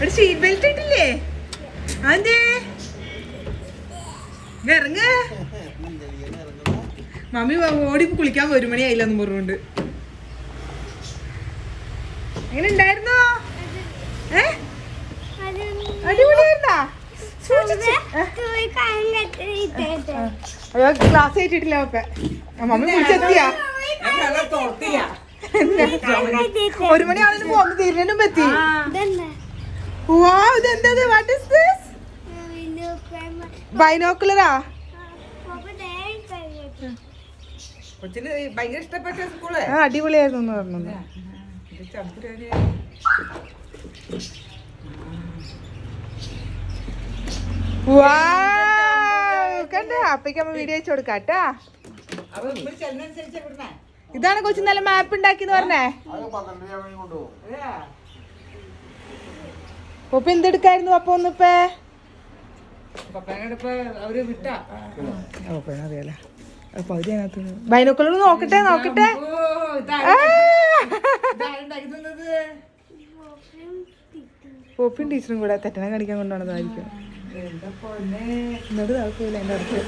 ഒരു seat belt ഇട്ടില്ലേ? അതെ ഇറങ്ങ മമ്മി ഓടി കുളിക്കാൻ 1 മണിയായില്ലെന്ന് പറഞ്ഞുകൊണ്ട്. എങ്ങനെ ഉണ്ടായിരുന്നോ? അടിപൊളിയായിരുന്നാ? അയ്യോ ക്ലാസ് ആയിട്ടിട്ടില്ല ഒക്കെ. മമ്മി കുളിച്ചെത്തിയാ? 1 മണിയാണെങ്കിലും ഒന്ന് തീരുന്നതിനും പറ്റി. ഇതെന്താ? What is this? ബൈനോക്കുലറാ? ഭയങ്കര ഇഷ്ടപ്പെട്ട സ്കൂള്. അടിപൊളിയായിരുന്നു പറഞ്ഞു. കണ്ട അപ്പയ്ക്ക് അമ്മ വീഡിയോ അയച്ചു കൊടുക്കാട്ടാ. ഇതാണ് കൊച്ചു നല്ല മാപ്പ് ഉണ്ടാക്കിന്ന് പറഞ്ഞേ. പൊപ്പ എന്തെടുക്കായിരുന്നു അപ്പൊ ഒന്നിപ്പേ? അറിയാലേ ബൈനോക്കുലർ നോക്കട്ടെ നോക്കട്ടെ. പോപ്പിയും ടീച്ചറും കൂടെ തെറ്റനെ കാണിക്കാൻ കൊണ്ടുപോണതായിരിക്കും. എന്നിട്ട് നടക്കൂല എന്റെ അടുത്ത്.